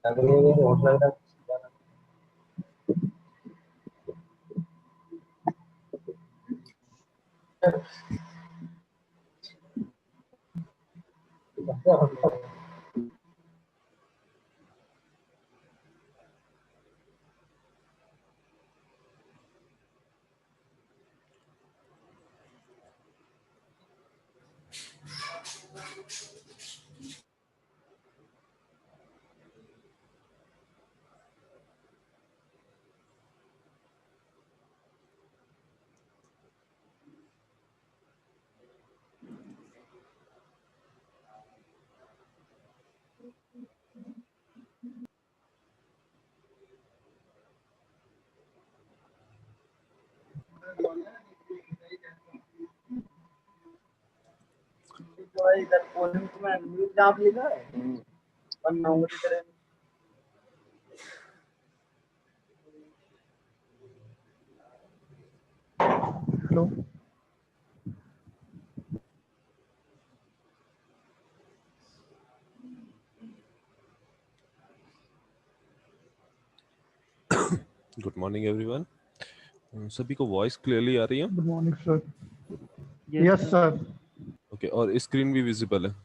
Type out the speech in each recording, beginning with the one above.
अगर ये हॉट लग रहा है। इधर कोने में म्यूट नाम लिखा है और नंबर की तरह हेलो गुड मॉर्निंग एवरीवन। सभी को वॉइस क्लियरली आ रही है? Good morning sir. Yes sir. Okay, और स्क्रीन भी विजिबल है?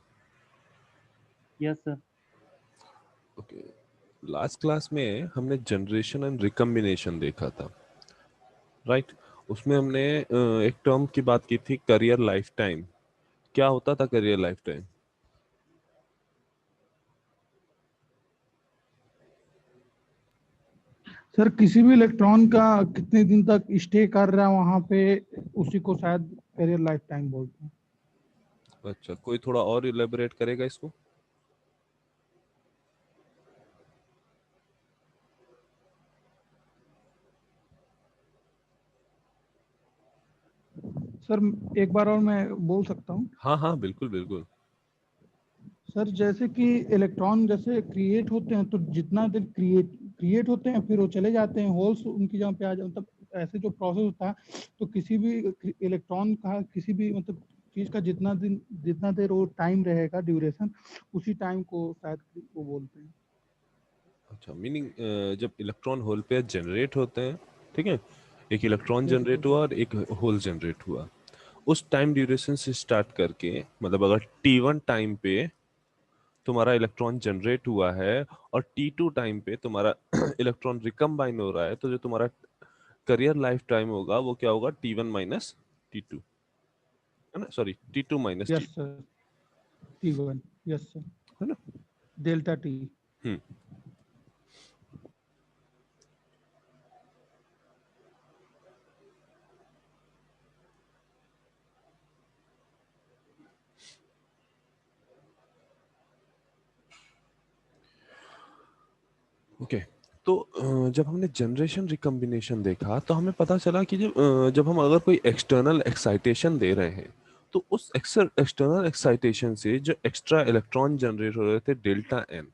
Yes sir. Okay, last class में हमने जनरेशन एंड रिकम्बिनेशन देखा था, राइट? उसमें हमने एक टर्म की बात की थी, करियर लाइफ टाइम। क्या होता था करियर लाइफ टाइम? सर किसी भी इलेक्ट्रॉन का कितने दिन तक स्टे कर रहा है वहां पे, उसी को शायद करियर लाइफ टाइम बोलते हैं। अच्छा, कोई थोड़ा और इलेबोरेट करेगा इसको? सर एक बार और मैं बोल सकता हूँ? हाँ हाँ, बिल्कुल बिल्कुल। सर जैसे कि इलेक्ट्रॉन जैसे क्रिएट होते हैं तो जितना दिन क्रिएट होते हैं फिर वो चले जाते हैं, होल्स उनकी जगह पे आ जाते, मतलब ऐसे जो प्रोसेस होता है, तो किसी भी इलेक्ट्रॉन का किसी भी मतलब चीज का जितना देर वो टाइम रहेगा ड्यूरेशन, उसी टाइम को शायद वो बोलते हैं। अच्छा, मीनिंग जब इलेक्ट्रॉन होल पेयर जनरेट होते हैं, ठीक है, एक इलेक्ट्रॉन Yes, जनरेट हुआ और एक होल जनरेट हुआ, उस टाइम ड्यूरेशन से स्टार्ट करके, मतलब अगर T1 टाइम पे तुम्हारा इलेक्ट्रॉन जनरेट हुआ है और T2 टाइम पे तुम्हारा इलेक्ट्रॉन रिकम्बाइन हो रहा है, तो जो तुम्हारा करियर लाइफ टाइम होगा वो क्या होगा? T1 माइनस T2, है ना? Sorry, T2 minus yes T2, sir, T1, yes sir, है ना? Delta T. हम्म। ओके, तो जब हमने जनरेशन रिकम्बिनेशन देखा तो हमें पता चला कि जब हम अगर कोई एक्सटर्नल एक्साइटेशन दे रहे हैं, तो उस एक्सटर्नल एक्साइटेशन से जो एक्स्ट्रा इलेक्ट्रॉन जनरेट हो रहे थे डेल्टा एन,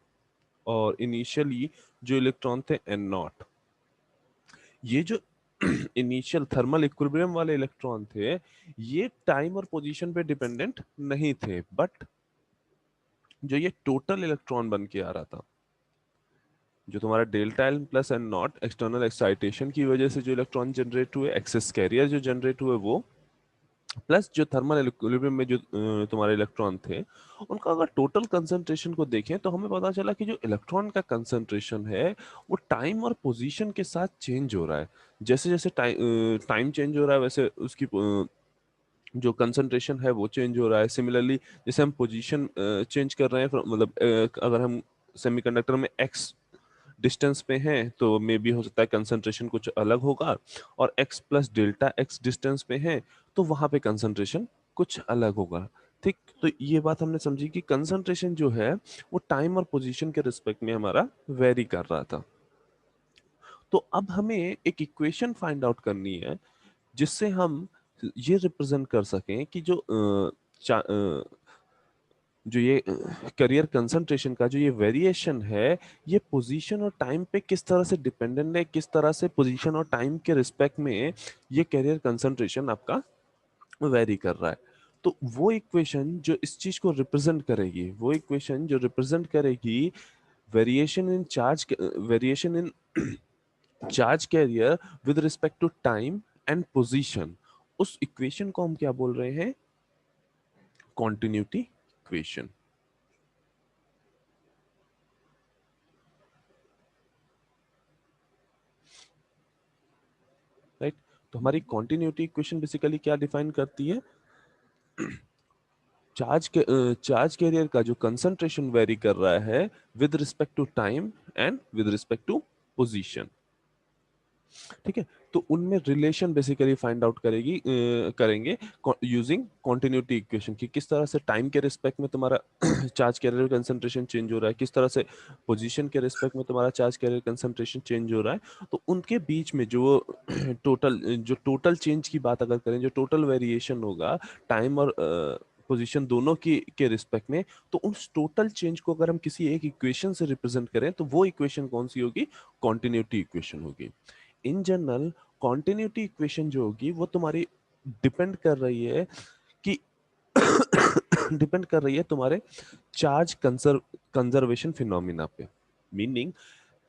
और इनिशियली जो इलेक्ट्रॉन थे एन नॉट, ये जो इनिशियल थर्मल इक्विलिब्रियम वाले इलेक्ट्रॉन थे, ये टाइम और पोजीशन पे डिपेंडेंट नहीं थे, बट जो ये टोटल इलेक्ट्रॉन बन के आ रहा था, जो तुम्हारा delta L plus N not external excitation की वजह से जो इलेक्ट्रॉन जनरेट हुए, एक्सेस कैरियर जो जनरेट हुए, वो प्लस जो थर्मल इक्विलिब्रियम में जो तुम्हारे इलेक्ट्रॉन थे, उनका अगर टोटल कंसंट्रेशन को देखें तो हमें पता चला कि जो इलेक्ट्रॉन का कंसंट्रेशन है वो टाइम और पोजीशन के साथ चेंज हो रहा है। जैसे जैसे टाइम चेंज हो रहा है, वैसे उसकी जो कंसंट्रेशन है वो चेंज हो रहा है। सिमिलरली जैसे हम पोजीशन चेंज कर रहे हैं, मतलब अगर हम सेमीकंडक्टर में एक्स डिस्टेंस पे हैं तो मे बी हो सकता है कंसंट्रेशन कुछ अलग होगा, और x plus delta x distance पे हैं तो वहां पे कंसंट्रेशन कुछ अलग होगा। ठीक, तो ये बात हमने समझी कि कंसंट्रेशन जो है वो टाइम और पोजीशन के रिस्पेक्ट में हमारा वेरी कर रहा था। तो अब हमें एक इक्वेशन फाइंड आउट करनी है जिससे हम ये रिप्रेजेंट कर सकें कि जो ये करियर कंसंट्रेशन का जो ये वेरिएशन है, ये पोजीशन और टाइम पे किस तरह से डिपेंडेंट है, किस तरह से पोजीशन और टाइम के रिस्पेक्ट में ये करियर कंसंट्रेशन आपका वेरी कर रहा है। तो वो इक्वेशन जो इस चीज को रिप्रेजेंट करेगी, वो इक्वेशन जो रिप्रेजेंट करेगी variation in charge, variation in charge carrier with respect to time and position, उस इक्वेशन को हम क्या बोल रहे हैं? Continuity equation. राइट, तो हमारी कॉन्टिन्यूटी इक्वेशन बेसिकली क्या डिफाइन करती है? चार्ज कैरियर का जो कंसंट्रेशन वेरी कर रहा है with respect to time and with respect to position. ठीक है, तो उनमें रिलेशन बेसिकली फाइंड आउट करेंगे यूजिंग कॉन्टिन्यूटी इक्वेशन कि किस तरह से टाइम के रिस्पेक्ट में तुम्हारा चार्ज कैरियर कंसंट्रेशन चेंज हो रहा है, किस तरह से पोजीशन के रिस्पेक्ट में तुम्हारा चार्ज कैरियर कंसंट्रेशन चेंज हो रहा है। तो उनके बीच में जो टोटल चेंज की बात अगर करें, जो टोटल वेरिएशन होगा टाइम और पोजीशन दोनों की के रिस्पेक्ट में, तो उस टोटल चेंज को अगर हम किसी एक इक्वेशन से रिप्रेजेंट करें तो वो इक्वेशन कौन सी होगी? कॉन्टिन्यूटी इक्वेशन होगी। इन जनरल कॉन्टिन्यूटी इक्वेशन जो होगी वो तुम्हारी डिपेंड कर रही है कि डिपेंड कर रही है तुम्हारे चार्ज कंजर्वेशन फिनोमिना पे। मीनिंग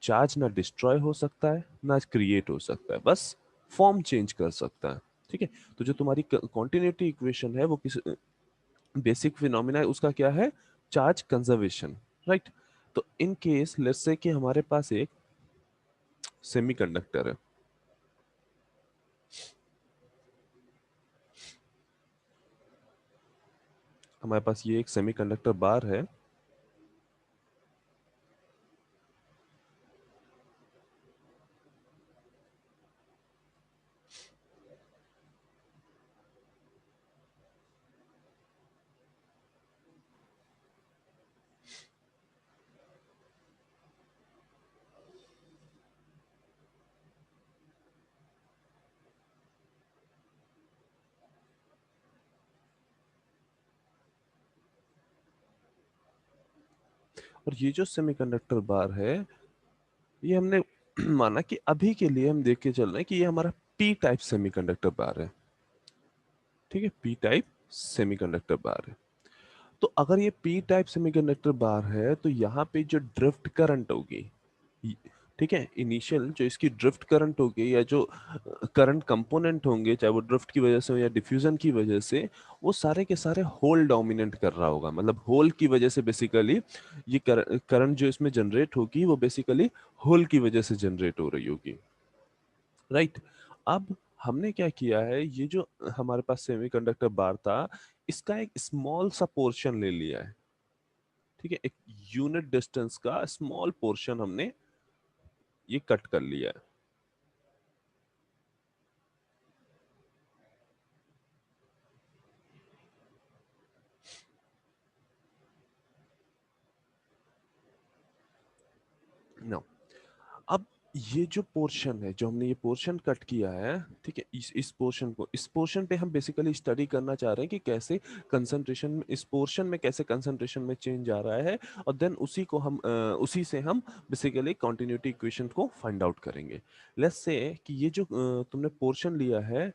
चार्ज ना डिस्ट्रॉय हो सकता है ना क्रिएट हो सकता है, बस फॉर्म चेंज कर सकता है। ठीक है, तो जो तुम्हारी कॉन्टिन्यूटी इक्वेशन है वो किस बेसिक फिनोमिना है, उसका क्या है? Charge conservation. राइट, तो इन केस लेट्स से कि हमारे पास एक सेमीकंडक्टर है, हमारे पास ये एक सेमीकंडक्टर बार है। और ये जो सेमीकंडक्टर बार है, ये हमने माना कि अभी के लिए हम देख के चल रहे हैं कि ये हमारा पी टाइप सेमीकंडक्टर बार है। ठीक है, पी टाइप सेमीकंडक्टर बार है। तो अगर ये पी टाइप सेमीकंडक्टर बार है तो यहाँ पे जो ड्रिफ्ट करंट होगी, ठीक है, इनिशियल जो इसकी ड्रिफ्ट करंट होगी या जो करंट कंपोनेंट होंगे, चाहे वो ड्रिफ्ट की वजह से हो या डिफ्यूजन की वजह से, वो सारे के सारे होल डोमिनेट कर रहा होगा। मतलब होल की वजह से बेसिकली ये करंट जो इसमें जनरेट होगी वो बेसिकली होल की वजह से जनरेट हो रही होगी। राइट, अब हमने क्या किया है, ये जो हमारे पास सेमीकंडक्टर बार था इसका एक स्मॉल सा पोर्शन ले लिया है। ठीक है, एक यूनिट डिस्टेंस का स्मॉल पोर्शन हमने ये कट कर लिया है। नो, अब ये जो पोर्शन है, जो हमने ये पोर्शन कट किया है, ठीक है, इस पोर्शन पे हम बेसिकली स्टडी करना चाह रहे हैं कि कैसे कंसंट्रेशन में, इस पोर्शन में कैसे कंसंट्रेशन में चेंज आ रहा है, और देन उसी से हम बेसिकली कंटिन्यूटी इक्वेशन को फाइंड आउट करेंगे। लेट्स से कि ये जो तुमने पोर्शन लिया है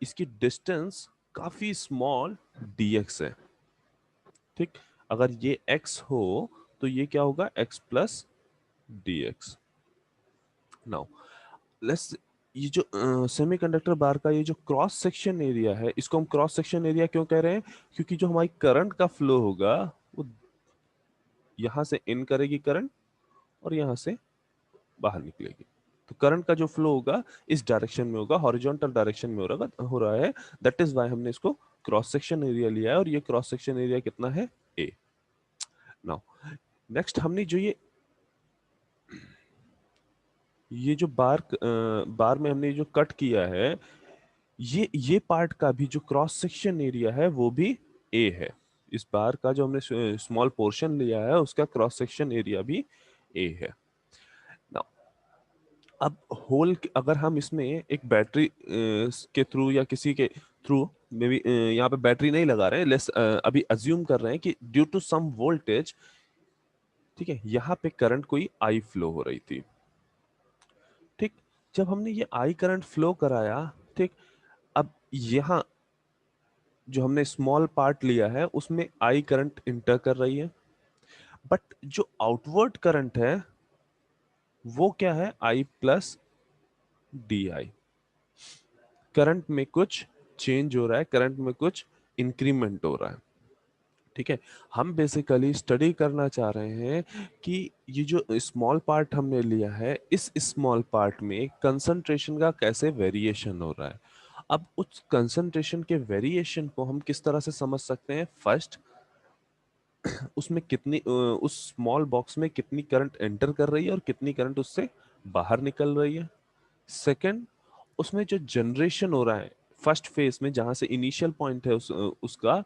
इसकी डिस्टेंस काफी स्मॉल dx है। ठीक, अगर ये x हो तो ये क्या होगा? x plus dx। Now let's, ये जो सेमीकंडक्टर बार का ये जो क्रॉस सेक्शन एरिया है, इसको हम क्रॉस सेक्शन एरिया क्यों कह रहे हैं? क्योंकि जो हमारी करंट का फ्लो होगा वो यहां से इन करेगी करंट और यहां से बाहर निकलेगी। तो करंट का जो फ्लो होगा इस डायरेक्शन में होगा, हॉरिजॉन्टल डायरेक्शन में हो रहा है। दैट इज व्हाई हमने इसको क्रॉस सेक्शन एरिया लिया है, और ये क्रॉस सेक्शन एरिया कितना है? ए। नाउ नेक्स्ट, हमने जो ये जो बार में हमने जो कट किया है, ये पार्ट का भी जो क्रॉस सेक्शन एरिया है वो भी ए है। इस बार का जो हमने स्मॉल पोर्शन लिया है उसका क्रॉस सेक्शन एरिया भी ए है। Now, अब अगर हम इसमें एक बैटरी के थ्रू या किसी के थ्रू, मे बी यहाँ पे बैटरी नहीं लगा रहे हैं, लेस अभी अज्यूम कर रहे हैं कि ड्यू टू सम वोल्टेज, ठीक है, यहाँ पे करंट कोई आई फ्लो हो रही थी। ठीक, जब हमने ये आई करंट फ्लो कराया, ठीक, अब यहाँ जो हमने स्मॉल पार्ट लिया है उसमें आई करंट इंटर कर रही है, बट जो आउटवर्ड करंट है वो क्या है, I plus D I. Current में कुछ चेंज हो रहा है, करंट में कुछ इंक्रीमेंट हो रहा है। ठीक है, हम बेसिकली स्टडी करना चाह रहे हैं कि ये जो स्मॉल पार्ट हमने लिया है, इस स्मॉल पार्ट में कंसंट्रेशन का कैसे वेरिएशन हो रहा है। अब उस कंसंट्रेशन के वेरिएशन को हम किस तरह से समझ सकते हैं? फर्स्ट, उसमें कितनी उस स्मॉल बॉक्स में कितनी करंट एंटर कर रही है और कितनी करंट उससे बाहर निकल रही है। सेकंड, उसमें जो जनरेशन हो रहा है फर्स्ट फेज में, जहां से इनिशियल पॉइंट है उसका,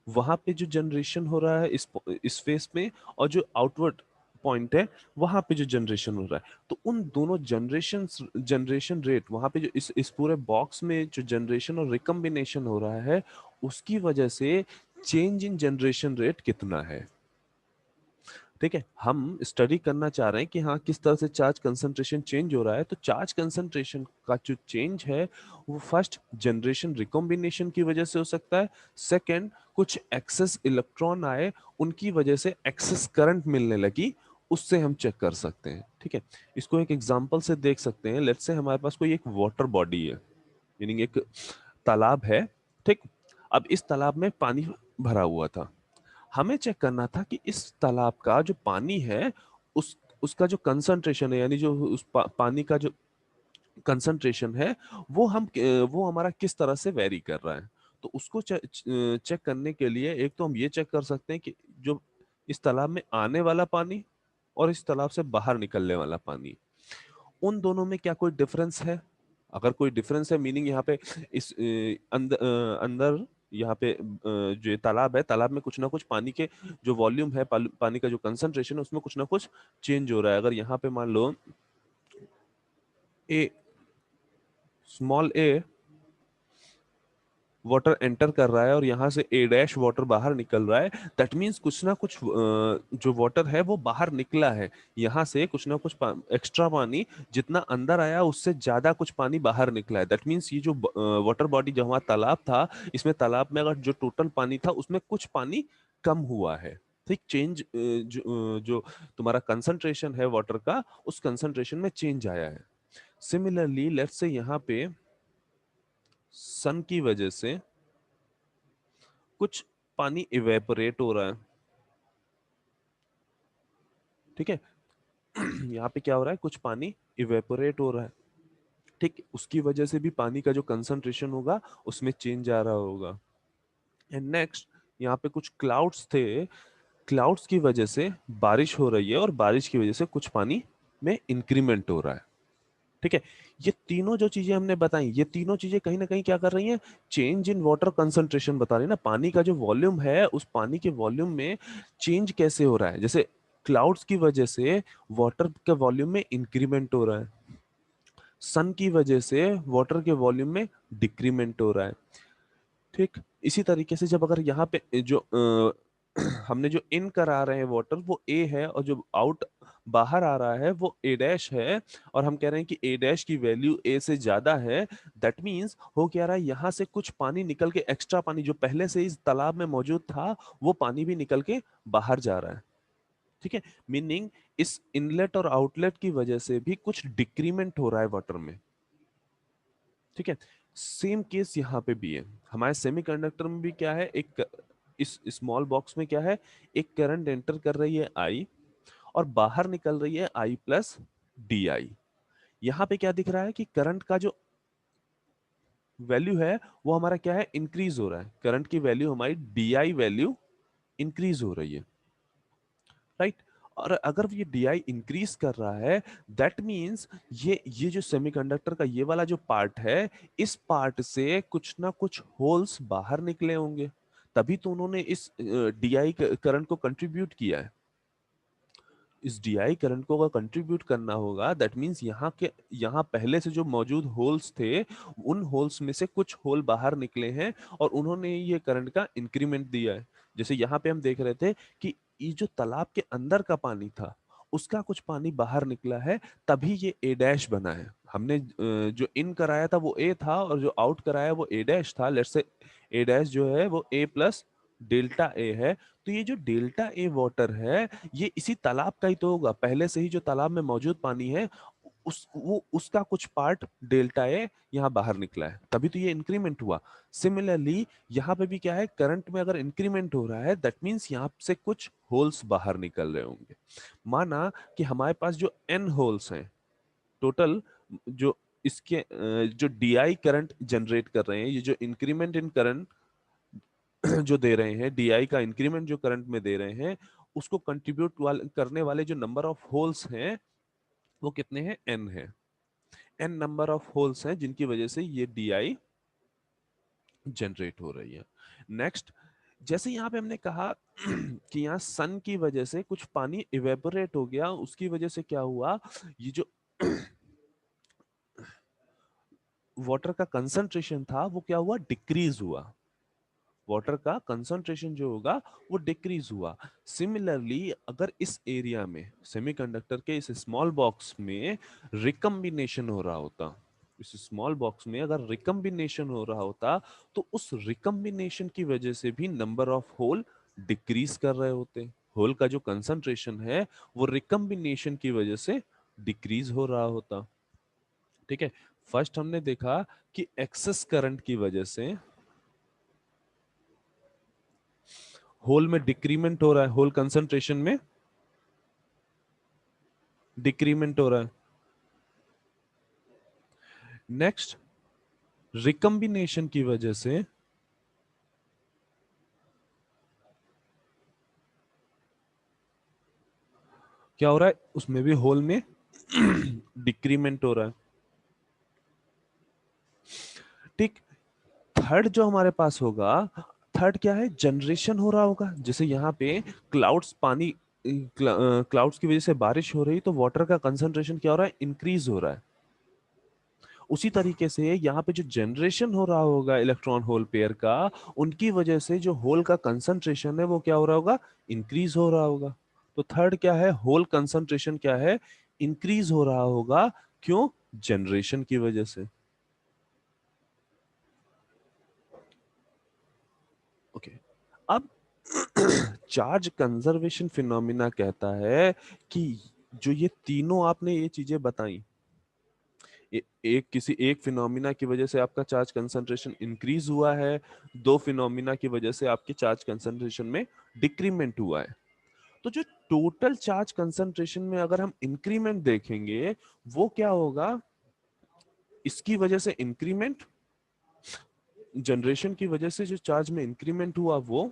वहां पे जो जनरेशन हो रहा है इस फेस में, और जो आउटवर्ड पॉइंट है वहां पे जो जनरेशन हो रहा है, तो उन दोनों जनरेशन रेट वहां पे जो इस पूरे बॉक्स में जो जनरेशन और रिकम्बिनेशन हो रहा है, उसकी वजह से चेंज इन जनरेशन रेट कितना है। ठीक है, हम स्टडी करना चाह रहे हैं कि हाँ किस तरह से चार्ज कंसंट्रेशन चेंज हो रहा है। तो चार्ज कंसंट्रेशन का जो चेंज है वो फर्स्ट जनरेशन रिकॉम्बिनेशन की वजह से हो सकता है, सेकंड कुछ एक्सेस इलेक्ट्रॉन आए उनकी वजह से एक्सेस करंट मिलने लगी, उससे हम चेक कर सकते हैं। ठीक है, इसको एक एग्जांपल से देख सकते हैं। लेट्स से हमारे पास कोई एक वाटर बॉडी है, मीनिंग एक तालाब है। ठीक, अब इस तालाब में पानी भरा हुआ था। हमें चेक करना था कि इस तालाब का जो पानी है उसका जो कंसंट्रेशन है, यानी जो पानी का जो कंसंट्रेशन है वो हमारा किस तरह से वेरी कर रहा है। तो उसको चेक करने के लिए एक तो हम ये चेक कर सकते हैं कि जो इस तालाब में आने वाला पानी और इस तालाब से बाहर निकलने वाला पानी, उन दोनों में क्या कोई डिफरेंस है। अगर कोई डिफरेंस है, मीनिंग यहाँ पे इस अंदर यहाँ पे जो ये तालाब है, तालाब में कुछ ना कुछ पानी के जो वॉल्यूम है, पानी का जो कंसंट्रेशन है, उसमें कुछ ना कुछ चेंज हो रहा है। अगर यहाँ पे मान लो ए स्मॉल ए वाटर एंटर कर रहा है और यहाँ से ए डैश वाटर बाहर निकल रहा है, दैट मीन्स कुछ ना कुछ जो वाटर है वो बाहर निकला है। यहाँ से कुछ ना कुछ एक्स्ट्रा पानी जितना अंदर आया उससे ज्यादा कुछ पानी बाहर निकला है। दैट मीन्स ये जो वाटर बॉडी जो हमारा तालाब था, इसमें तालाब में अगर जो टोटल पानी था उसमें कुछ पानी कम हुआ है। ठीक, चेंज जो तुम्हारा कंसंट्रेशन है वाटर का, उस कंसंट्रेशन में चेंज आया है। सिमिलरली लेट्स से यहाँ पे सन की वजह से कुछ पानी इवेपोरेट हो रहा है। ठीक है, यहाँ पे क्या हो रहा है, कुछ पानी इवेपोरेट हो रहा है। ठीक, उसकी वजह से भी पानी का जो कंसंट्रेशन होगा उसमें चेंज आ रहा होगा। एंड नेक्स्ट, यहाँ पे कुछ क्लाउड्स थे, क्लाउड्स की वजह से बारिश हो रही है और बारिश की वजह से कुछ पानी में इंक्रीमेंट हो रहा है। ठीक है, ये तीनों जो चीजें हमने बताई, ये तीनों चीजें कहीं ना कहीं क्या कर रही हैं, चेंज इन वाटर कंसंट्रेशन बता रही है ना। पानी का जो वॉल्यूम है, उस पानी के वॉल्यूम में चेंज कैसे हो रहा है। जैसे क्लाउड्स की वजह से वाटर के वॉल्यूम में इंक्रीमेंट हो रहा है, सन की वजह से वाटर के वॉल्यूम में डिक्रीमेंट हो रहा है। ठीक, इसी तरीके से जब अगर यहाँ पे जो हमने जो इन करा रहे हैं वाटर वो ए है, और जो आउट बाहर आ रहा है वो ए डैश है, और हम कह रहे हैं कि ए डैश की वैल्यू ए से ज्यादा है, दैट मींस हो क्या रहा है, यहाँ से कुछ पानी निकल के, एक्स्ट्रा पानी जो पहले से इस तालाब में मौजूद था वो पानी भी निकल के बाहर जा रहा है। ठीक है, मीनिंग इस इनलेट और आउटलेट की वजह से भी कुछ डिक्रीमेंट हो रहा है वाटर में। ठीक है, सेम केस यहाँ पे भी है। हमारे सेमीकंडक्टर में भी क्या है, एक इस स्मॉल बॉक्स में क्या है, एक करंट एंटर कर रही है आई और बाहर निकल रही है आई प्लस डी आई। यहाँ पे क्या दिख रहा है कि करंट का जो वैल्यू है वो हमारा क्या है, इंक्रीज हो रहा है। करंट की वैल्यू हमारी डी आई वैल्यू इंक्रीज हो रही है, राइट। और अगर ये डी आई इंक्रीज कर रहा है, दैट मींस ये जो सेमीकंडक्टर का ये वाला जो पार्ट है, इस पार्ट से कुछ ना कुछ होल्स बाहर निकले होंगे, तभी तो उन्होंने इस डी आई करंट को कंट्रीब्यूट किया है। इस DI करंट को अगर कंट्रीब्यूट करना होगा, दैट मींस यहाँ पहले से जो मौजूद होल्स थे, उन होल्स में से कुछ होल बाहर निकले हैं और उन्होंने ये करंट का इंक्रीमेंट दिया है। जैसे यहाँ पे हम देख रहे थे कि ये जो तालाब के अंदर का पानी था उसका कुछ पानी बाहर निकला है, तभी ये ए डैश बना है। हमने जो इन कराया था वो ए था और जो आउट कराया वो ए डैश था। लेट्स से ए डैश जो है वो ए प्लस डेल्टा ए है, तो ये जो डेल्टा ए वाटर है ये इसी तालाब का ही तो होगा, पहले से ही जो तालाब में मौजूद पानी है उसका कुछ पार्ट डेल्टा ए यहाँ बाहर निकला है, तभी तो ये इंक्रीमेंट हुआ। सिमिलरली यहाँ पे भी क्या है, करंट में अगर इंक्रीमेंट हो रहा है दैट मीन्स यहाँ से कुछ होल्स बाहर निकल रहे होंगे। माना कि हमारे पास जो n होल्स हैं टोटल, जो इसके जो DI करंट जनरेट कर रहे हैं, ये जो इंक्रीमेंट इन करंट जो दे रहे हैं, DI का इंक्रीमेंट जो करंट में दे रहे हैं, उसको कंट्रीब्यूट करने वाले जो नंबर ऑफ होल्स हैं वो कितने हैं, n है। n नंबर ऑफ होल्स हैं जिनकी वजह से ये DI जनरेट हो रही है। नेक्स्ट, जैसे यहाँ पे हमने कहा कि यहाँ सन की वजह से कुछ पानी इवेपोरेट हो गया, उसकी वजह से क्या हुआ, ये जो वाटर का कंसंट्रेशन था वो क्या हुआ, डिक्रीज हुआ। वाटर का कंसंट्रेशन जो होगा वो डिक्रीज हुआ। सिमिलरली अगर इस एरिया में सेमीकंडक्टर के इस स्मॉल बॉक्स में रिकम्बिनेशन हो रहा होता, इस स्मॉल बॉक्स में अगर रिकम्बिनेशन हो रहा होता, तो उस रिकम्बिनेशन की वजह से भी नंबर ऑफ होल डिक्रीज कर रहे होते। होल का जो कंसंट्रेशन है वो रिकम्बिनेशन की वजह से डिक्रीज हो रहा होता। ठीक है, फर्स्ट हमने देखा कि एक्सेस करंट की वजह से होल में डिक्रीमेंट हो रहा है, होल कंसंट्रेशन में डिक्रीमेंट हो रहा है। नेक्स्ट, रिकम्बिनेशन की वजह से क्या हो रहा है, उसमें भी होल में डिक्रीमेंट हो रहा है। ठीक, थर्ड जो हमारे पास होगा, थर्ड क्या है, जनरेशन हो रहा होगा। जैसे यहाँ पे क्लाउड्स, पानी क्लाउड्स की वजह से बारिश हो रही, तो वाटर का कंसंट्रेशन क्या हो रहा है, इंक्रीज हो रहा है। उसी तरीके से यहाँ पे जो जनरेशन हो रहा होगा इलेक्ट्रॉन होल पेयर का, उनकी वजह से जो होल का कंसंट्रेशन है वो क्या हो रहा होगा, इंक्रीज हो रहा होगा। तो थर्ड क्या है, होल कंसंट्रेशन क्या है, इंक्रीज हो रहा होगा। क्यों, जनरेशन की वजह से। ओके, अब चार्ज कंजर्वेशन फिनोमिना कहता है कि जो ये तीनों आपने ये चीजें बताई, एक किसी एक फिनोमिना की वजह से आपका चार्ज कंसंट्रेशन इंक्रीज हुआ है, दो फिनोमिना की वजह से आपके चार्ज कंसंट्रेशन में डिक्रीमेंट हुआ है। तो जो टोटल चार्ज कंसंट्रेशन में अगर हम इंक्रीमेंट देखेंगे वो क्या होगा, इसकी वजह से इंक्रीमेंट, जनरेशन की वजह से जो चार्ज में इंक्रीमेंट हुआ वो